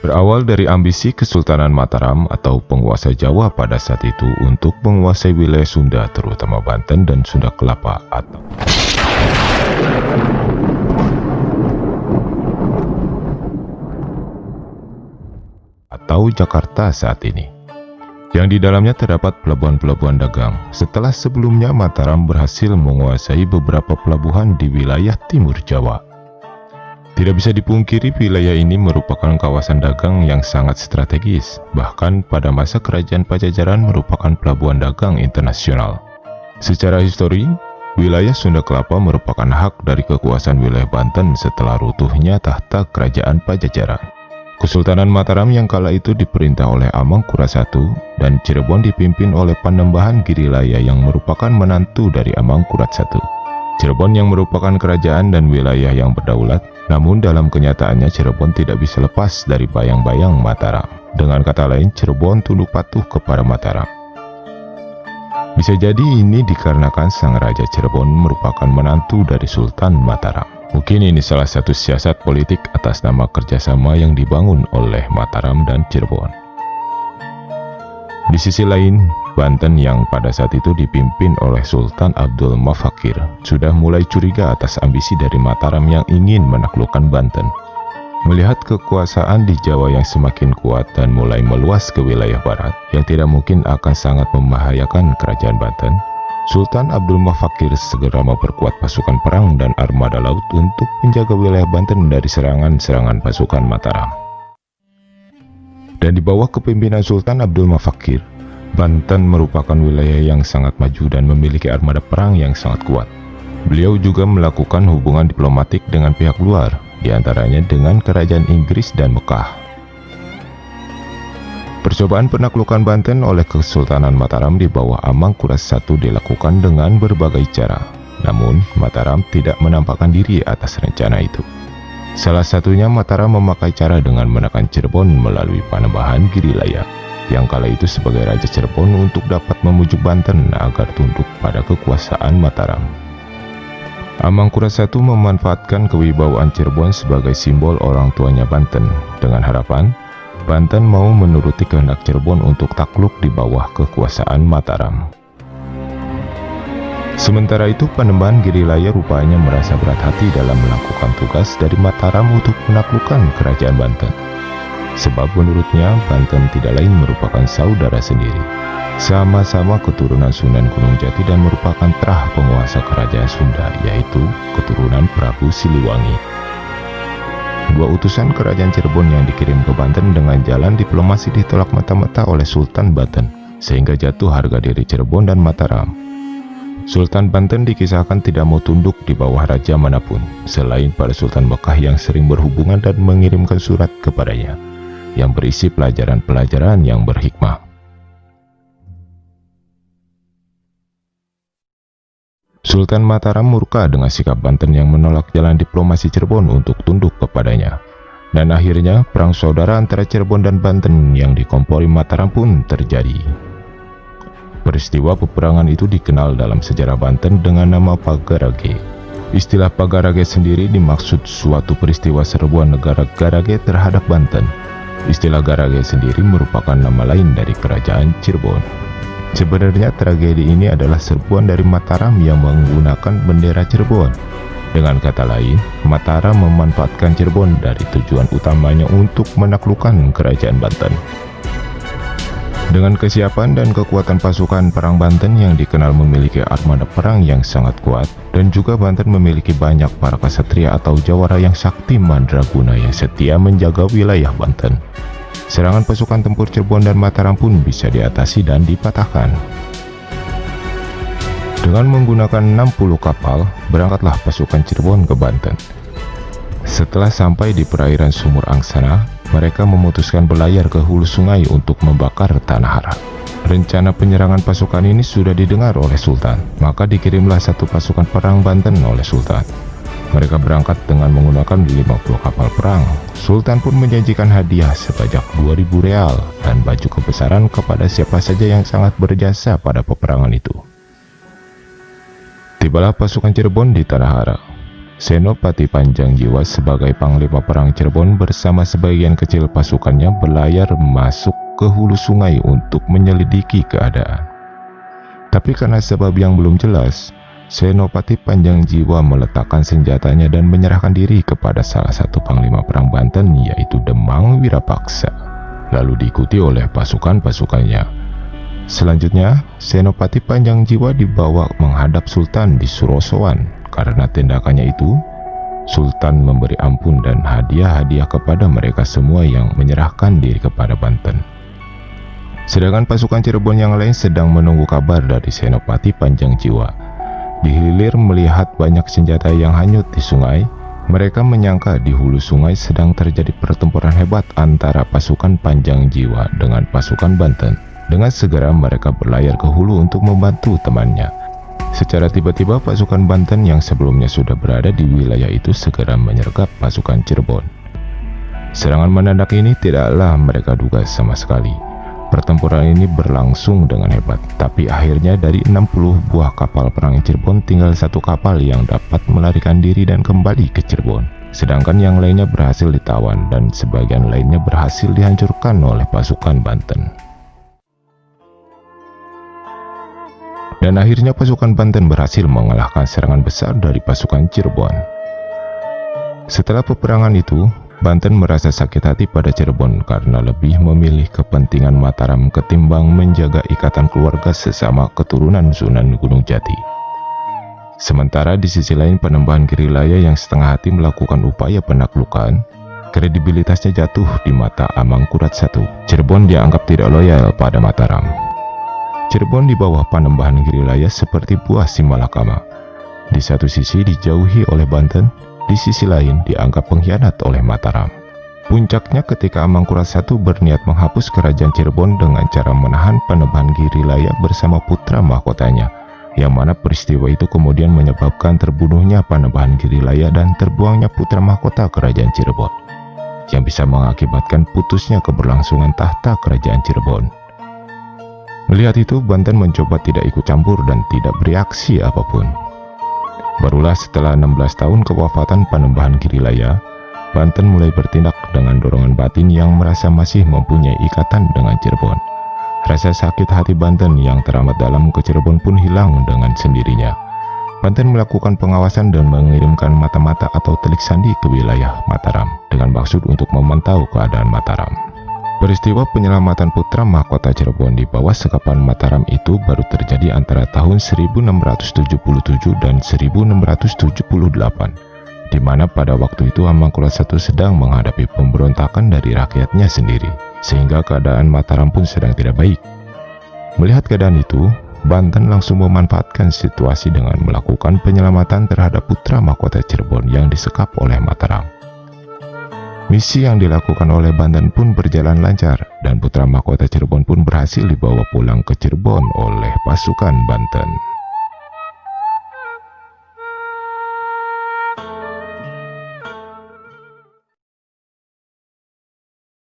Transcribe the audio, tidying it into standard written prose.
Berawal dari ambisi Kesultanan Mataram atau penguasa Jawa pada saat itu untuk menguasai wilayah Sunda terutama Banten dan Sunda Kelapa atau Jakarta saat ini, yang di dalamnya terdapat pelabuhan-pelabuhan dagang. Setelah sebelumnya Mataram berhasil menguasai beberapa pelabuhan di wilayah timur Jawa. Tidak bisa dipungkiri wilayah ini merupakan kawasan dagang yang sangat strategis, bahkan pada masa Kerajaan Pajajaran merupakan pelabuhan dagang internasional. Secara histori, wilayah Sunda Kelapa merupakan hak dari kekuasaan wilayah Banten setelah runtuhnya tahta Kerajaan Pajajaran. Kesultanan Mataram yang kala itu diperintah oleh Amangkurat I dan Cirebon dipimpin oleh Panembahan Girilaya yang merupakan menantu dari Amangkurat I. Cirebon yang merupakan kerajaan dan wilayah yang berdaulat, namun dalam kenyataannya Cirebon tidak bisa lepas dari bayang-bayang Mataram. Dengan kata lain, Cirebon tunduk patuh kepada Mataram. Bisa jadi ini dikarenakan sang Raja Cirebon merupakan menantu dari Sultan Mataram. Mungkin ini salah satu siasat politik atas nama kerjasama yang dibangun oleh Mataram dan Cirebon. Di sisi lain, Banten yang pada saat itu dipimpin oleh Sultan Abdul Mafakir sudah mulai curiga atas ambisi dari Mataram yang ingin menaklukkan Banten. Melihat kekuasaan di Jawa yang semakin kuat dan mulai meluas ke wilayah barat yang tidak mungkin akan sangat membahayakan kerajaan Banten, Sultan Abdul Mafakir segera memperkuat pasukan perang dan armada laut untuk menjaga wilayah Banten dari serangan-serangan pasukan Mataram. Dan di bawah kepemimpinan Sultan Abdul Mafakir, Banten merupakan wilayah yang sangat maju dan memiliki armada perang yang sangat kuat. Beliau juga melakukan hubungan diplomatik dengan pihak luar, diantaranya dengan kerajaan Inggris dan Mekah. Percobaan penaklukan Banten oleh Kesultanan Mataram di bawah Amangkurat I dilakukan dengan berbagai cara. Namun, Mataram tidak menampakkan diri atas rencana itu. Salah satunya Mataram memakai cara dengan menekan Cirebon melalui Panembahan Girilaya, yang kala itu sebagai Raja Cirebon untuk dapat memujuk Banten agar tunduk pada kekuasaan Mataram. Amangkurat I memanfaatkan kewibawaan Cirebon sebagai simbol orang tuanya Banten, dengan harapan Banten mau menuruti kehendak Cirebon untuk takluk di bawah kekuasaan Mataram. Sementara itu, Panembahan Girilaya rupanya merasa berat hati dalam melakukan tugas dari Mataram untuk menaklukkan kerajaan Banten. Sebab menurutnya Banten tidak lain merupakan saudara sendiri, sama-sama keturunan Sunan Gunung Jati dan merupakan terah penguasa kerajaan Sunda, yaitu keturunan Prabu Siliwangi. Dua utusan kerajaan Cirebon yang dikirim ke Banten dengan jalan diplomasi ditolak mata-mata oleh Sultan Banten, sehingga jatuh harga diri Cirebon dan Mataram. Sultan Banten dikisahkan tidak mau tunduk di bawah raja manapun, selain pada Sultan Mekah yang sering berhubungan dan mengirimkan surat kepadanya, yang berisi pelajaran-pelajaran yang berhikmah. Sultan Mataram murka dengan sikap Banten yang menolak jalan diplomasi Cirebon untuk tunduk kepadanya. Dan akhirnya perang saudara antara Cirebon dan Banten yang dikompori Mataram pun terjadi. Peristiwa peperangan itu dikenal dalam sejarah Banten dengan nama Pagarage. Istilah Pagarage sendiri dimaksud suatu peristiwa serbuan negara Garage terhadap Banten. Istilah Garage sendiri merupakan nama lain dari kerajaan Cirebon. Sebenarnya tragedi ini adalah serbuan dari Mataram yang menggunakan bendera Cirebon. Dengan kata lain, Mataram memanfaatkan Cirebon dari tujuan utamanya untuk menaklukkan kerajaan Banten. Dengan kesiapan dan kekuatan pasukan perang Banten yang dikenal memiliki armada perang yang sangat kuat, dan juga Banten memiliki banyak para ksatria atau jawara yang sakti mandraguna yang setia menjaga wilayah Banten, serangan pasukan tempur Cirebon dan Mataram pun bisa diatasi dan dipatahkan. Dengan menggunakan 60 kapal, berangkatlah pasukan Cirebon ke Banten. Setelah sampai di perairan Sumur Angsana, mereka memutuskan berlayar ke hulu sungai untuk membakar tanah Harak. Rencana penyerangan pasukan ini sudah didengar oleh Sultan, maka dikirimlah satu pasukan perang Banten oleh Sultan. Mereka berangkat dengan menggunakan 50 kapal perang. Sultan pun menjanjikan hadiah sebanyak 2.000 real dan baju kebesaran kepada siapa saja yang sangat berjasa pada peperangan itu. Tibalah pasukan Cirebon di tanah Harak. Senopati Panjangjiwa sebagai Panglima Perang Cirebon bersama sebagian kecil pasukannya berlayar masuk ke hulu sungai untuk menyelidiki keadaan. Tapi karena sebab yang belum jelas, Senopati Panjangjiwa meletakkan senjatanya dan menyerahkan diri kepada salah satu Panglima Perang Banten, yaitu Demang Wirapaksa, lalu diikuti oleh pasukan-pasukannya. Selanjutnya, Senopati Panjangjiwa dibawa menghadap Sultan di Surosoan. Karena tindakannya itu, Sultan memberi ampun dan hadiah-hadiah kepada mereka semua yang menyerahkan diri kepada Banten. Sedangkan pasukan Cirebon yang lain sedang menunggu kabar dari Senopati Panjangjiwa. Di hilir melihat banyak senjata yang hanyut di sungai, mereka menyangka di hulu sungai sedang terjadi pertempuran hebat antara pasukan Panjangjiwa dengan pasukan Banten. Dengan segera mereka berlayar ke hulu untuk membantu temannya. Secara tiba-tiba pasukan Banten yang sebelumnya sudah berada di wilayah itu segera menyergap pasukan Cirebon. Serangan mendadak ini tidaklah mereka duga sama sekali. Pertempuran ini berlangsung dengan hebat, tapi akhirnya dari 60 buah kapal perang Cirebon tinggal satu kapal yang dapat melarikan diri dan kembali ke Cirebon. Sedangkan yang lainnya berhasil ditawan dan sebagian lainnya berhasil dihancurkan oleh pasukan Banten. Dan akhirnya pasukan Banten berhasil mengalahkan serangan besar dari pasukan Cirebon. Setelah peperangan itu, Banten merasa sakit hati pada Cirebon karena lebih memilih kepentingan Mataram ketimbang menjaga ikatan keluarga sesama keturunan Sunan Gunung Jati. Sementara di sisi lain Panembahan Girilaya yang setengah hati melakukan upaya penaklukan, kredibilitasnya jatuh di mata Amangkurat I. Cirebon dianggap tidak loyal pada Mataram. Cirebon di bawah Panembahan Girilaya seperti buah simalakama. Di satu sisi dijauhi oleh Banten, di sisi lain dianggap pengkhianat oleh Mataram. Puncaknya ketika Amangkurat I berniat menghapus kerajaan Cirebon dengan cara menahan Panembahan Girilaya bersama putra mahkotanya, yang mana peristiwa itu kemudian menyebabkan terbunuhnya Panembahan Girilaya dan terbuangnya putra mahkota kerajaan Cirebon, yang bisa mengakibatkan putusnya keberlangsungan tahta kerajaan Cirebon. Melihat itu, Banten mencoba tidak ikut campur dan tidak bereaksi apapun. Barulah setelah 16 tahun kewafatan Panembahan Girilaya, Banten mulai bertindak dengan dorongan batin yang merasa masih mempunyai ikatan dengan Cirebon. Rasa sakit hati Banten yang teramat dalam ke Cirebon pun hilang dengan sendirinya. Banten melakukan pengawasan dan mengirimkan mata-mata atau telik sandi ke wilayah Mataram dengan maksud untuk memantau keadaan Mataram. Peristiwa penyelamatan putra mahkota Cirebon di bawah sekapan Mataram itu baru terjadi antara tahun 1677 dan 1678, di mana pada waktu itu Amangkurat I sedang menghadapi pemberontakan dari rakyatnya sendiri, sehingga keadaan Mataram pun sedang tidak baik. Melihat keadaan itu, Banten langsung memanfaatkan situasi dengan melakukan penyelamatan terhadap putra mahkota Cirebon yang disekap oleh Mataram. Misi yang dilakukan oleh Banten pun berjalan lancar dan putra mahkota Cirebon pun berhasil dibawa pulang ke Cirebon oleh pasukan Banten.